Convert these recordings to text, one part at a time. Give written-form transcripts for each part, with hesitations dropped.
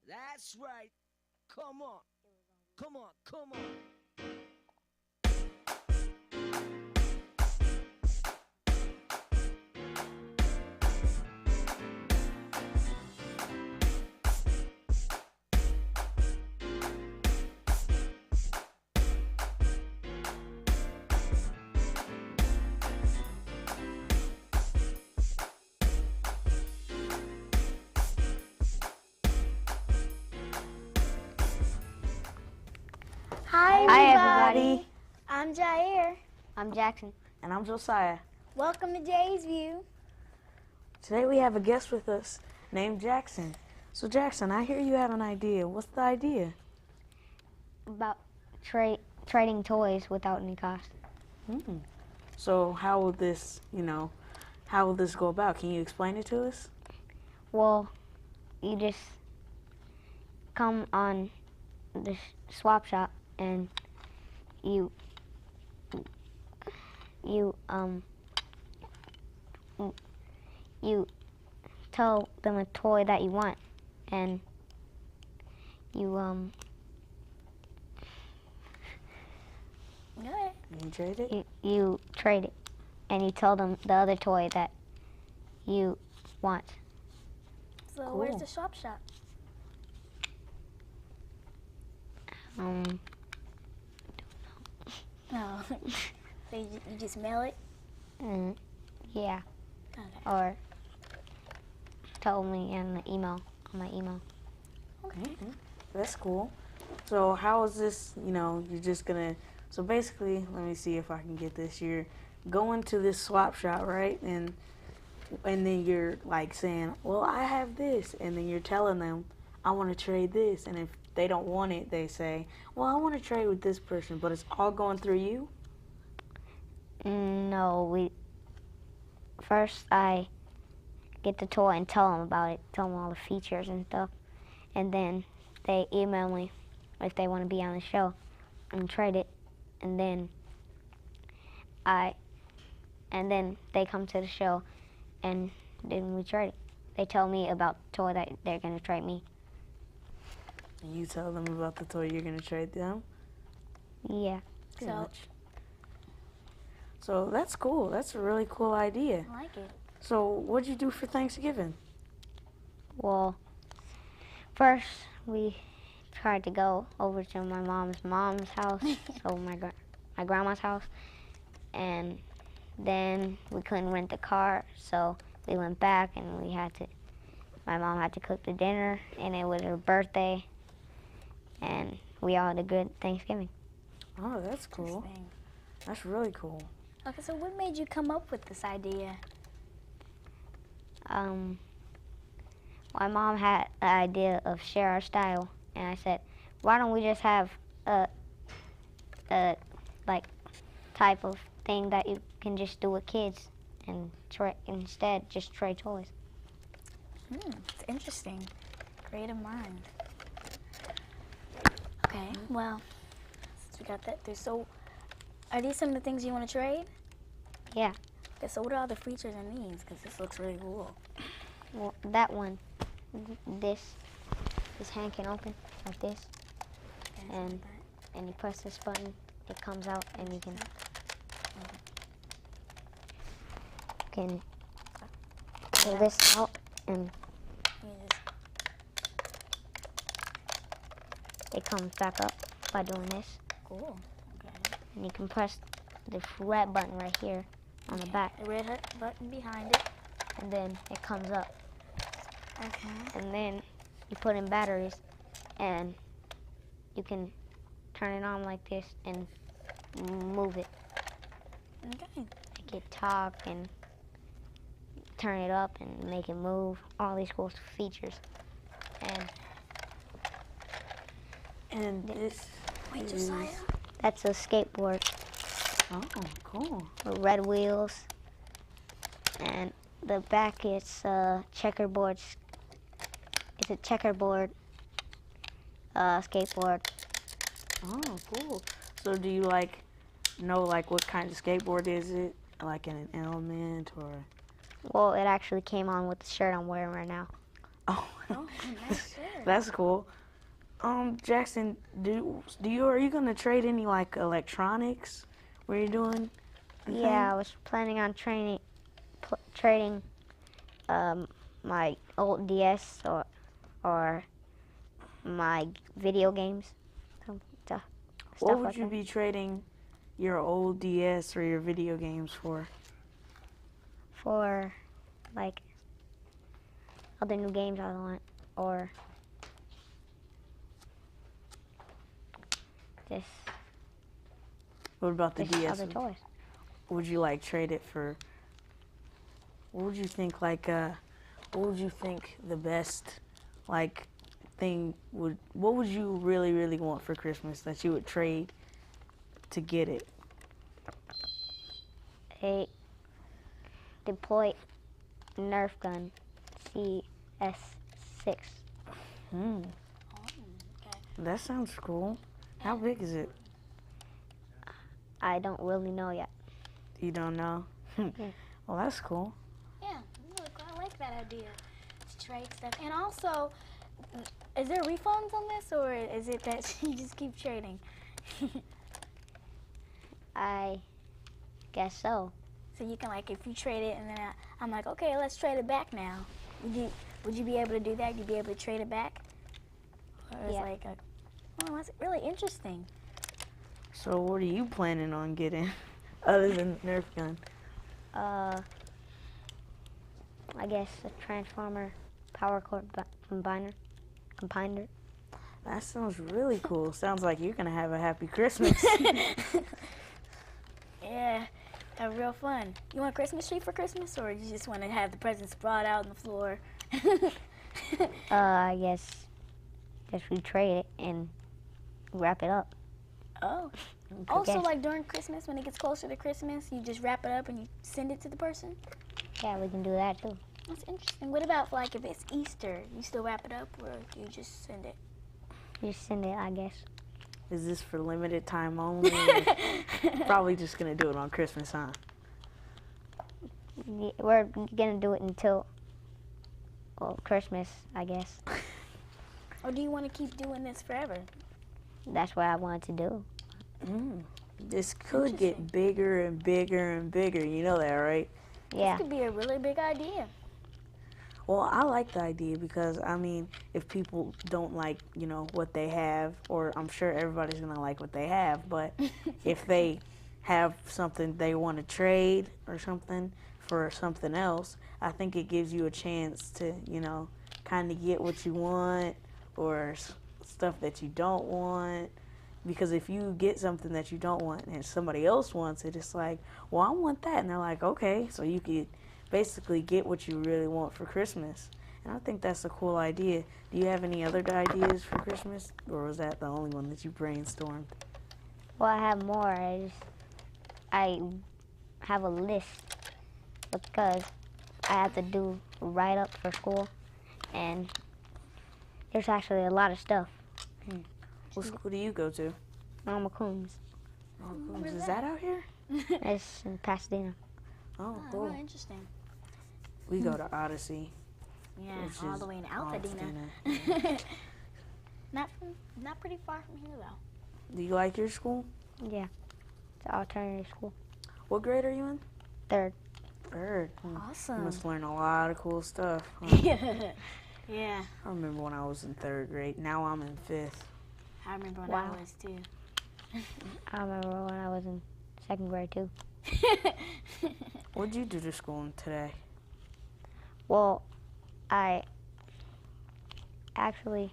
That's right. Come on. Come on. Come on. Hi everybody. I'm Jair. I'm Jackson. And I'm Josiah. Welcome to Jay's View. Today we have a guest with us named Jackson. So Jackson, I hear you have an idea. What's the idea? About trading toys without any cost. So how will this, how will this go about? Can you explain it to us? Well, you just come on the swap shop and you tell them a toy that you want, and you Go ahead. You trade it? you trade it, and you tell them the other toy that you want. So Cool. where's the shop? No. So you just mail it? Yeah. Okay. Or tell me in the email, on my email. Okay. That's cool. So how is this, you're just gonna, so basically, let me see if I can get this. You're going to this swap shop, right? And then you're like saying, well, I have this. And then you're telling them, I want to trade this. And if they don't want it, they say, well, I want to trade with this person, but it's all going through you? No, first I get the toy and tell them about it, tell them all the features and stuff, and then they email me if they want to be on the show and trade it, and then they come to the show, and then we trade it. They tell me about the toy that they're gonna trade me. And you tell them about the toy you're going to trade them? Yeah. Pretty much. So that's cool. That's a really cool idea. I like it. So what'd you do for Thanksgiving? Well, first we tried to go over to my mom's house, so my grandma's house, and then we couldn't rent the car, so we went back and my mom had to cook the dinner, and it was her birthday, and we all had a good Thanksgiving. Oh, that's cool. Interesting. That's really cool. Okay, so what made you come up with this idea? My mom had the idea of share our style, and I said, why don't we just have a like type of thing that you can just do with kids and instead just trade toys. It's interesting. Creative mind. Okay, well, since we got that through, so are these some of the things you want to trade? Yeah. Okay, so what are all the features in these? Because this looks really cool. Well, that one, this hand can open like this, Okay, and you press this button, it comes out, and you can pull this out, and you just, it comes back up by doing this, cool. Okay. and you can press the red button right here on the back, The red button behind it. and then it comes up, Okay. and then you put in batteries, and you can turn it on like this and move it. Okay. Make it talk and turn it up and make it move. All these cool features. And this Wait, is... Josiah. That's a skateboard Oh, cool. with red wheels. And the back is checkerboard. It's a checkerboard skateboard. Oh, cool. So do you know what kind of skateboard is it? Like in an Element or? Well, it actually came on with the shirt I'm wearing right now. Oh, Oh, nice shirt. That's cool. Jackson, are you gonna trade any like electronics? What are you doing? Yeah, I was planning on trading my old DS or my video games. Stuff What would like you that. be trading your old DS or your video games for? For like other new games I want, or just What about the DS? other toys. Would you like trade it for? What would you think what would you think the best like thing would? What would you really want for Christmas that you would trade to get it? A deployed Nerf gun, CS6. That sounds cool. How big is it? I don't really know yet. You don't know? Well, that's cool. Yeah, look, I like that idea. To trade stuff. And also, is there refunds on this, or is it that you just keep trading? I guess so. So you can, like, if you trade it and then I'm like, okay, let's trade it back now. Would you be able to do that? You'd be able to trade it back? Or it's Yeah. like, oh, that's really interesting. So what are you planning on getting other than Nerf gun? I guess a transformer power cord combiner. That sounds really cool. Sounds like you're gonna have a happy Christmas. Yeah, have real fun. You want a Christmas tree for Christmas, or you just want to have the presents brought out on the floor? I guess just we trade it and wrap it up. Oh. Also, Yes. like during Christmas, when it gets closer to Christmas, you just wrap it up and you send it to the person? Yeah, we can do that too. That's interesting. What about, like, if it's Easter? You still wrap it up, or you just send it? Just send it, I guess. Is this for limited time only? Probably just gonna do it on Christmas, huh? Yeah, we're gonna do it until Christmas, I guess. Or do you want to keep doing this forever? That's what I wanted to do. This could get bigger and bigger and bigger. You know that, right? Yeah. This could be a really big idea. Well, I like the idea because, I mean, if people don't like, you know, what they have, or I'm sure everybody's going to like what they have, but if they have something they want to trade or something for something else, I think it gives you a chance to, you know, kind of get what you want or stuff that you don't want. Because if you get something that you don't want and somebody else wants it, it's like, well, I want that. And they're like, okay. So you could basically get what you really want for Christmas. And I think that's a cool idea. Do you have any other ideas for Christmas? Or was that the only one that you brainstormed? Well, I have more. I have a list because I have to do a write-up for school. And there's actually a lot of stuff. What school do you go to? Mama Coombs. Is that out here? It's in Pasadena. Oh, Oh, cool. really interesting. We go to Odyssey. Yeah, which all is the way in Altadena. Altadena. Not pretty far from here, though. Do you like your school? Yeah. It's an alternative school. What grade are you in? Third. Third. You Awesome. must learn a lot of cool stuff. Huh? Yeah, I remember when I was in third grade. Now I'm in fifth. I remember when Wow. I was too. I remember when I was in second grade too. What'd you do to school today? Well, I actually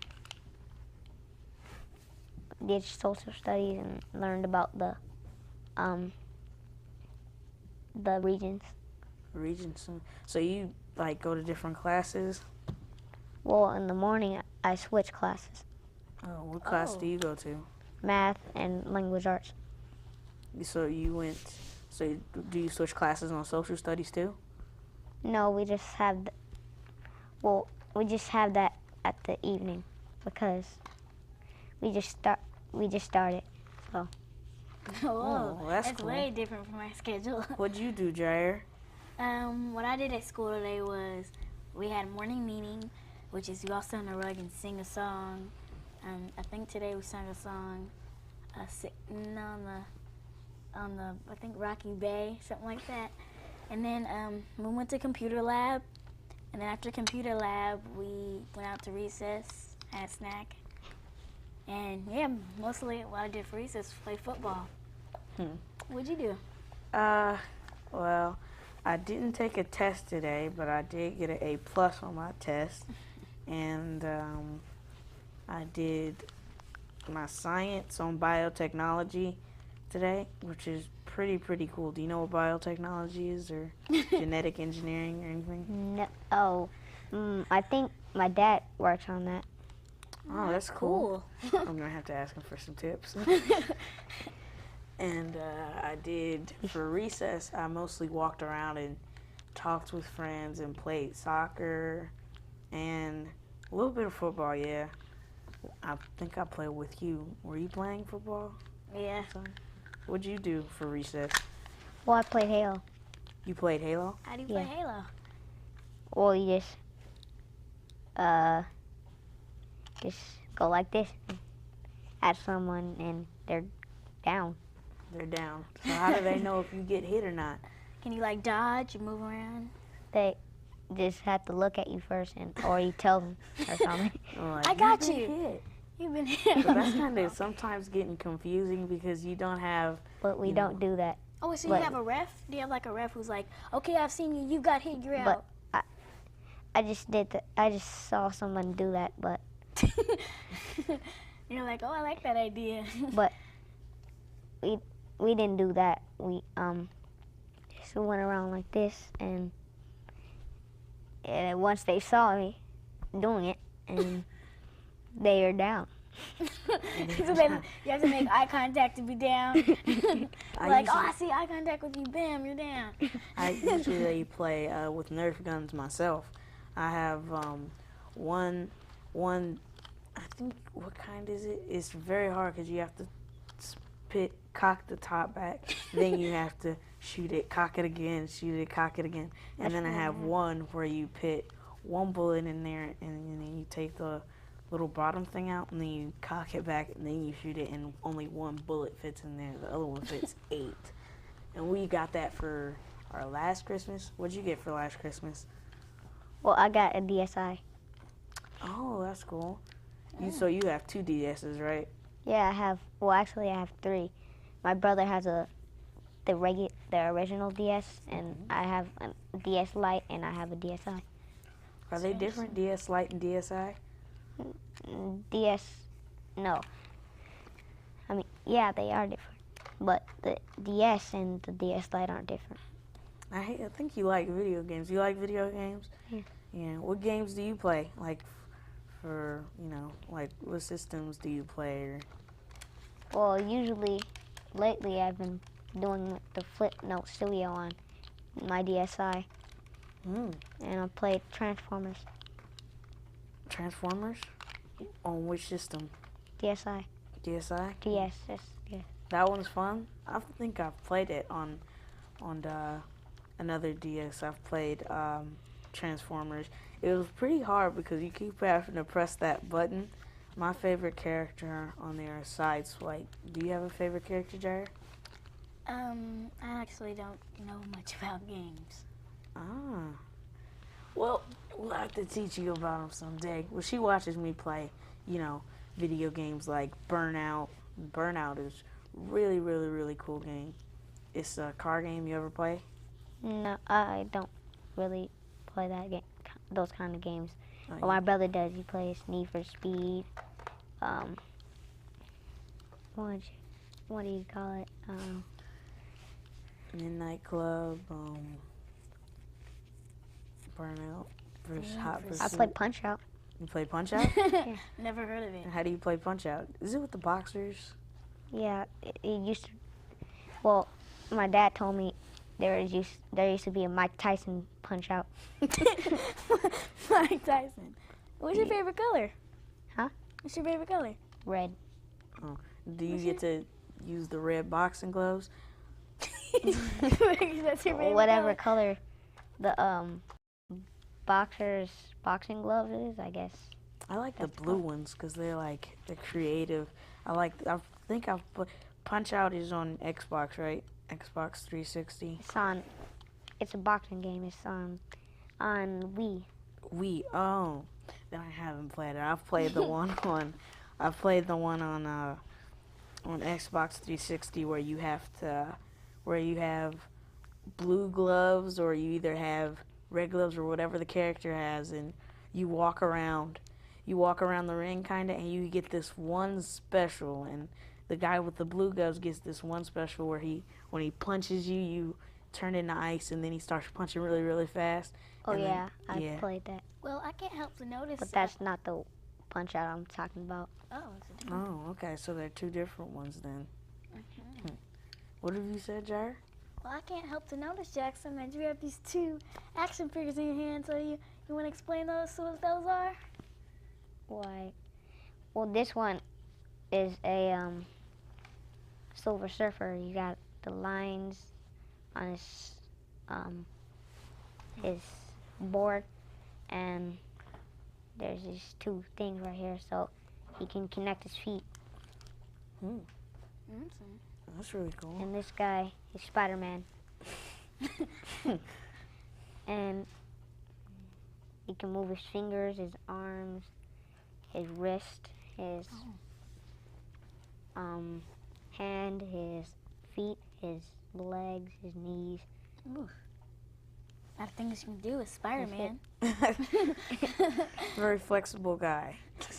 did social studies and learned about the regions. Regents. So you like go to different classes? Well, in the morning I switch classes, Oh, what class do you go to? math and language arts. So you went. So do you switch classes on social studies too? No, we just have. We just have that at the evening because we just started. So Whoa, that's that's cool. way different from my schedule. What'd you do, Jair? What I did at school today was we had a morning meeting, which is you all sit on the rug and sing a song. I think today we sang a song sitting on the I think Rocky Bay, something like that. And then we went to computer lab, and then after computer lab we went out to recess, had a snack, and yeah, mostly what I did for recess was play football. What'd you do? Well, I didn't take a test today, but I did get an A+ on my test, and I did my science on biotechnology today, which is pretty cool. Do you know what biotechnology is, or genetic engineering or anything? No. Oh, I think my dad works on that. Oh, that's cool. I'm gonna have to ask him for some tips. And I did, for recess, I mostly walked around and talked with friends and played soccer and a little bit of football, yeah. I think I played with you. Were you playing football? Yeah. What'd you do for recess? Well, I played Halo. You played Halo? How do you play Yeah. Halo? Well, you just go like this at someone and they're down. They're down. So how do they know if you get hit or not? Can you like dodge and move around? They just have to look at you first, or you tell them or something. Like, I got "You've you." been hit. You've been hit. But that's kind of sometimes getting confusing because you don't have. But we You don't do that. Oh, so But- you have a ref? Do you have like a ref who's like, okay, I've seen you, you got hit, you're out. But I just did that. I just saw someone do that, but You're like, oh, I like that idea. but we didn't do that. We just went around like this, and once they saw me doing it, and they are down. So then you have to make eye contact to be down. Like, oh, I see eye contact with you, bam, you're down. I usually play with Nerf guns myself. I have one. I think, what kind is it? It's very hard because you have to cock the top back, then you have to shoot it, cock it again, shoot it, cock it again, and then I have one where you put one bullet in there, and then you take the little bottom thing out, and then you cock it back, and then you shoot it, and only one bullet fits in there. The other one fits 8. And we got that for our last Christmas. What'd you get for last Christmas? Well, I got a DSi. Oh, that's cool. So you have 2 DSs, right? Yeah, I have. Well, actually, I have 3. My brother has the original DS, and I have a DS Lite, and I have a DSi. Are they different, DS Lite and DSi? DS, no. I mean, yeah, they are different, but the DS and the DS Lite aren't different. I think you like video games. You like video games? Yeah. Yeah. What games do you play? Like, for, like, what systems do you play? Or... Well, usually, lately, I've been doing the Flipnote Studio on my DSi, and I played Transformers. Transformers? On which system? DSi. DSi? DS, yeah. That one's fun. I think I've played it on another DS. I've played Transformers. It was pretty hard because you keep having to press that button. My favorite character on there is Sideswipe. Do you have a favorite character, Jair? I actually don't know much about games. Ah. Well, we'll have to teach you about them someday. Well, she watches me play, video games like Burnout. Burnout is really cool game. It's a car game. You ever play? No, I don't really play those kind of games. Oh, Well, my brother does. He plays Need for Speed. What do you call it? Midnight Club. Burnout versus Hot Pursuit. I play Punch Out. You play Punch Out? Never heard of it. How do you play Punch Out? Is it with the boxers? Yeah, it used to. Well, my dad told me there used to be a Mike Tyson Punch Out. Mike Tyson. What's your favorite color? Huh? What's your favorite color? Red. Oh. Do you get to use the red boxing gloves? That's your favorite Whatever color? color the boxing gloves is, I guess. I like the That's blue cool. ones because they're creative. I think I've put Punch Out is on Xbox, right? Xbox 360. It's a boxing game. It's on Wii. Oh, then I haven't played it. I've played the one on Xbox 360 where you have blue gloves, or you either have red gloves or whatever the character has, and you walk around the ring kind of, and you get this one special, and the guy with the blue gloves gets this one special where when he punches you, you turn into ice, and then he starts punching really, really fast. Oh and yeah, then, I've played that. Well, I can't help to notice. But that's not the Punch Out I'm talking about. Oh, it's a different. Oh, okay, so they're two different ones then. Mhm. What have you said, Jair? Well, I can't help to notice, Jackson, that you have these two action figures in your hand. So you want to explain what those are? Why? Well, this one is a Silver Surfer. You got the lines on his board, and there's these two things right here, so he can connect his feet. That's really cool. And this guy is Spider-Man, and he can move his fingers, his arms, his wrist, his hand, his feet, his legs, his knees. Ooh. A lot of things you can do with Spider-Man. Very flexible guy.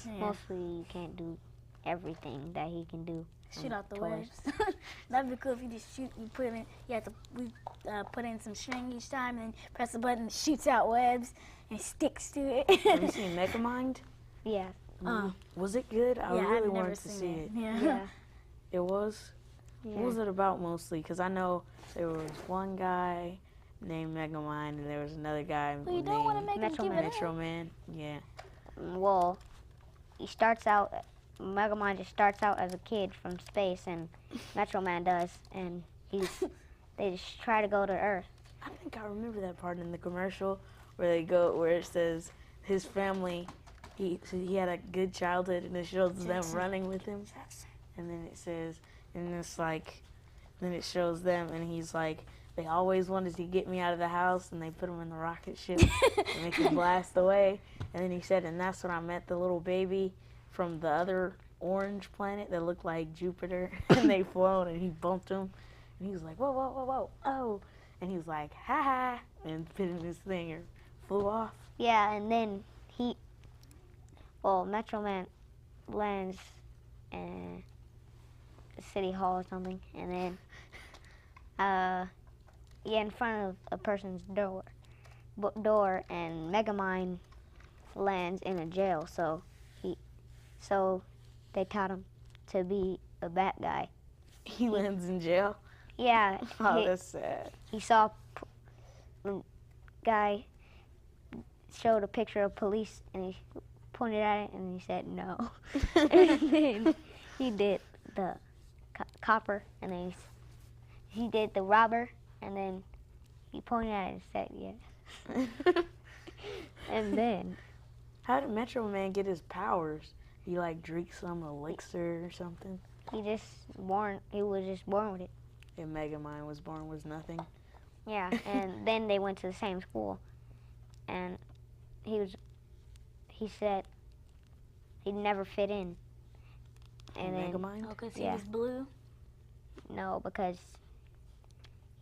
Yeah. Mostly you can't do everything that he can do. Shoot out the toys. webs. That'd be cool if you just shoot. You put in. You have to put in some string each time, and press the button. It shoots out webs and sticks to it. Have you seen Megamind? Yeah. Was it good? I yeah, really I've never wanted to seen see it. Yeah. Yeah. It was? Yeah. What was it about mostly? Because I know there was one guy named Megamind, and there was another guy Well, you don't want to named make him Metro give Man. it up. Metro Man. Yeah. Well, he starts out. Megamind just starts out as a kid from space, and Metro Man does, and they just try to go to Earth. I think I remember that part in the commercial where it says his family, he had a good childhood, and it shows them Jackson. running with him, and then it says, and it's like, then it shows them, and he's like, they always wanted to get me out of the house, and they put him in the rocket ship and make him blast away, and then he said, and that's when I met the little baby from the other orange planet that looked like Jupiter, and they flown, and he bumped him, and he was like, whoa, whoa, whoa, whoa, oh, and he was like, ha ha, and put in his thing and flew off. Yeah, and then Metro Man lands in a city hall or something, and then, in front of a person's door, and Megamind lands in a jail, so they taught him to be a bad guy. He lands in jail. Yeah, Oh, that's sad. he saw the guy showed a picture of police, and he pointed at it, and he said no. And then he did the copper, and then he did the robber, and then he pointed at it and said yes. And then How did Metro Man get his powers? He like drink some elixir or something? he was just born with it. And Megamind was born with nothing. Yeah, and then they went to the same school, and he said he'd never fit in. And then, Megamind? Oh, because he Yeah. was blue. no, because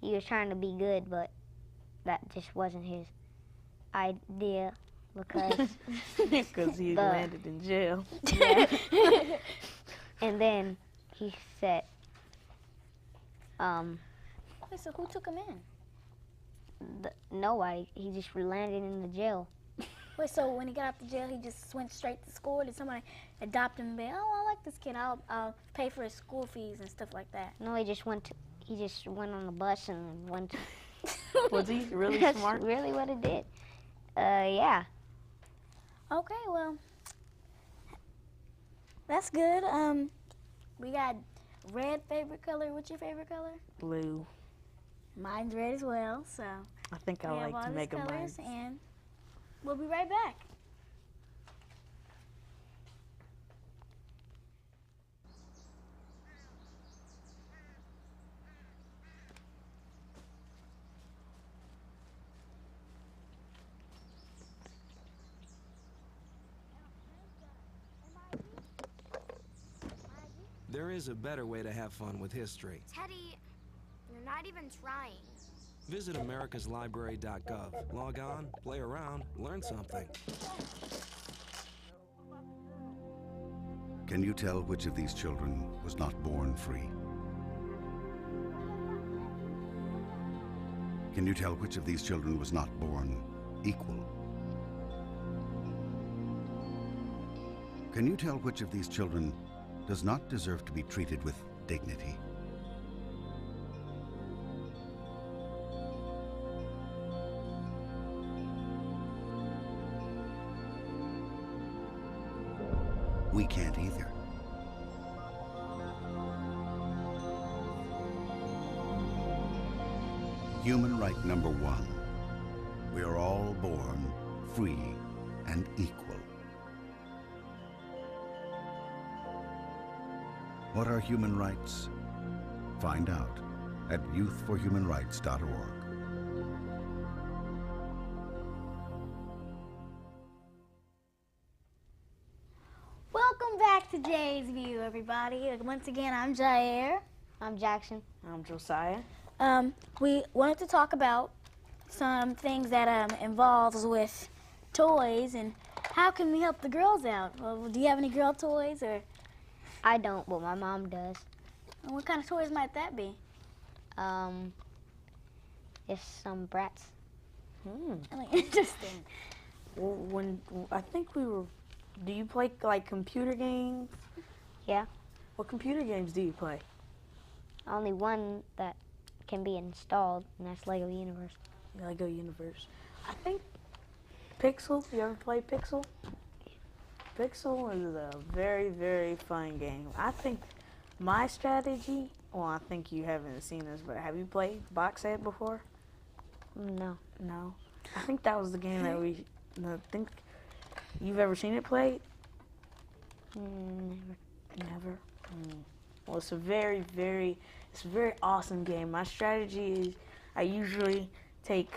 he was trying to be good, but that just wasn't his idea, because, Because he The- landed in jail. yeah. And then he said, Wait, so who took him in? nobody, he just landed in the jail. Wait, so when he got out the jail, he just went straight to school? Did somebody adopt him and be, oh, I like this kid. I'll pay for his school fees and stuff like that? No, he just went on the bus and went to, Was he really that's smart? really what it did. Yeah. Okay, well, that's good. We got red favorite color. What's your favorite color? Blue. Mine's red as well. So I think I we have liked all these Megamind. colors, and We'll be right back. There is a better way to have fun with history. Teddy, you're not even trying. Visit americaslibrary.gov. Log on, play around, learn something. Can you tell which of these children was not born free? Can you tell which of these children was not born equal? Can you tell which of these children does not deserve to be treated with dignity? We can't either. Human right number one. We are all born free and equal. What are human rights? Find out at youthforhumanrights.org. Welcome back to Jay's View, everybody. Once again, I'm Jair. I'm Jackson. I'm Josiah. We wanted to talk about some things that involves with toys and how can we help the girls out. Well, do you have any girl toys, or I don't, but my mom does. what kind of toys might that be? It's some brats. Really interesting. Well, I think we were. Do you play like computer games? Yeah. What computer games do you play? Only one that can be installed, and that's Lego Universe. Lego Universe. I think Pixel. You ever play Pixel? Pixel is a very, very fun game. I think my strategy. Well, I think you haven't seen this, but have you played Box Head before? No. No. I think that was the game that we. I think you've ever seen it played. Never. Never. Well, it's a very, very awesome game. My strategy is I usually take,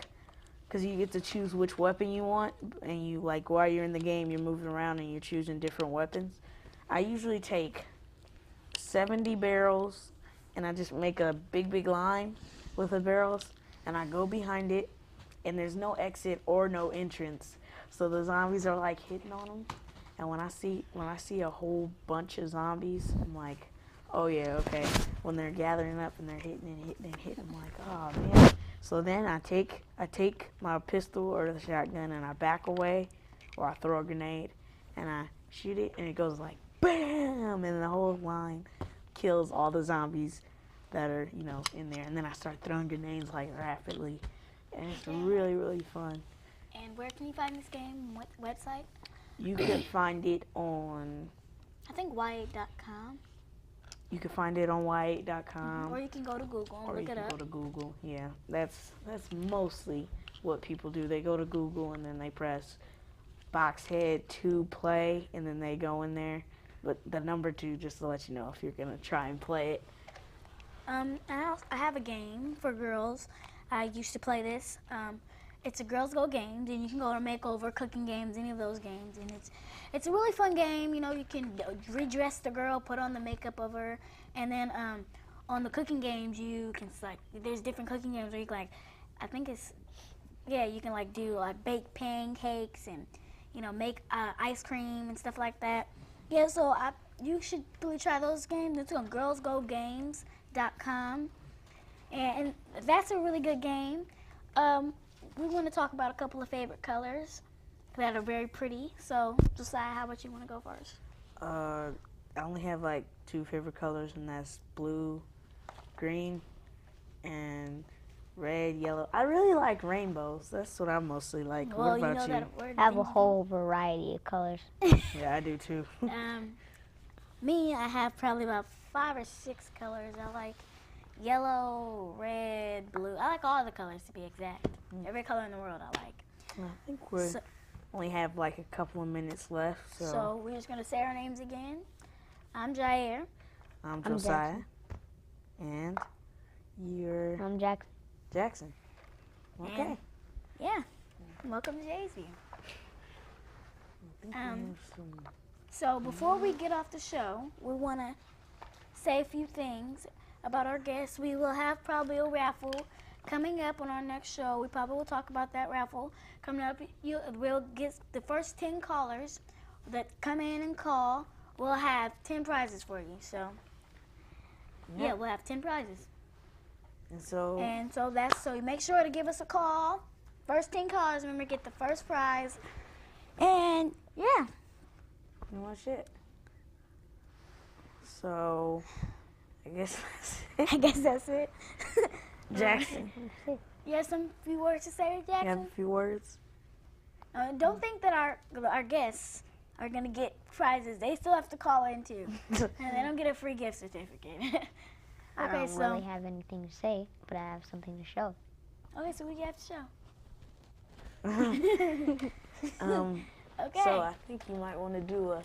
because you get to choose which weapon you want, and you, like, while you're in the game, you're moving around and you're choosing different weapons. I usually take 70 barrels, and I just make a big line with the barrels, and I go behind it, and there's no exit or no entrance. So the zombies are, like, hitting on them. And when I see a whole bunch of zombies, I'm like, oh yeah, okay. When they're gathering up and they're hitting, I'm like, oh man. So then I take my pistol or the shotgun and I back away, or I throw a grenade and I shoot it, and it goes like bam, and the whole line kills all the zombies that are, you know, in there. And then I start throwing grenades like rapidly, and it's really, really fun. And where can you find this game? What website? You can find it on. I think y8.com. You can find it on y8.com. Or you can go to Google and Or look you it can up. go to Google. Yeah, that's mostly what people do. They go to Google and then they press Boxhead 2 play, and then they go in there. But the number 2, just to let you know if you're gonna try and play it. I have a game for girls. I used to play this. It's a Girls Go Games, and you can go to Makeover, Cooking Games, any of those games, and it's a really fun game. You know, you can redress the girl, put on the makeup of her, and then on the cooking games, you can there's different cooking games where you can you can like do like bake pancakes and, you know, make ice cream and stuff like that. Yeah, so you should really try those games. It's on girlsgogames.com, and that's a really good game. We want to talk about a couple of favorite colors that are very pretty. So, Josiah, how about you want to go first? I only have like 2 favorite colors, and that's blue, green, and red, yellow. I really like rainbows. That's what I mostly like. Well, what about you know that word. I have a whole variety of colors. Yeah, I do too. Me, I have probably about 5 or 6 colors. I like yellow, red, blue. I like all the colors, to be exact. Every color in the world I like. I think we're only have like a couple of minutes left. So we're just gonna say our names again. I'm Jair. I'm Josiah. And you're I'm Jackson. Jackson. Okay. And, yeah. Welcome to Jay's So before we get off the show, we want to say a few things about our guests. We will have probably a raffle coming up on our next show. We probably will talk about that raffle coming up. We'll get the first 10 callers that come in and call. We'll have 10 prizes for you. So yeah, we'll have 10 prizes. And so So you make sure to give us a call. First 10 callers, remember, get the first prize. And yeah. You know shit. So I guess that's it. I guess that's it. Jackson. You have some few words to say, You Jackson? have a few words? Don't think that our guests are going to get prizes. They still have to call in, too. And they don't get a free gift certificate. I Okay, don't really have anything to say, but I have something to show. Okay, so we have to show. Okay. So I think you might want to do a,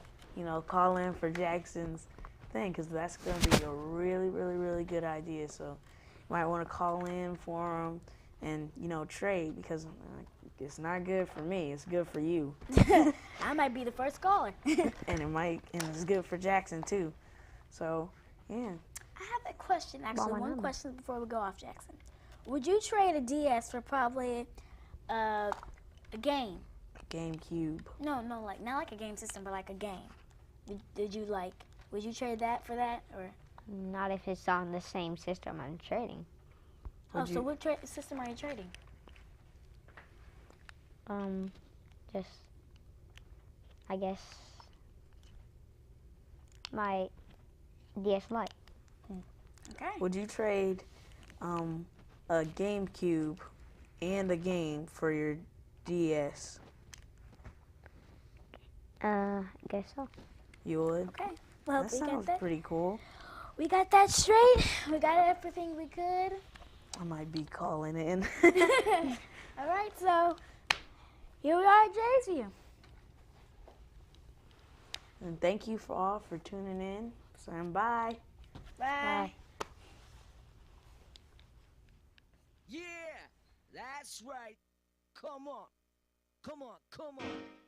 call in for Jackson's thing, because that's going to be a really, really, really good idea. So you might want to call in for him and, trade, because it's not good for me. It's good for you. I might be the first caller. and it's good for Jackson, too. So, yeah. I have a question, actually. Well, One question before we go off, Jackson. Would you trade a DS for probably a game? GameCube. No, like not like a game system, but like a game. Would you trade that for that, or? Not if it's on the same system I'm trading. So what system are you trading? Just, I guess, my DS Lite. Okay. Would you trade a GameCube and a game for your DS? I guess so. You would? Okay. Well, That we got sounds that. pretty cool. We got that straight. We got everything we could. I might be calling in. All right, so here we are at Jay's View. And thank you all for tuning in. Saying bye. Bye. Yeah, that's right. Come on. Come on, come on.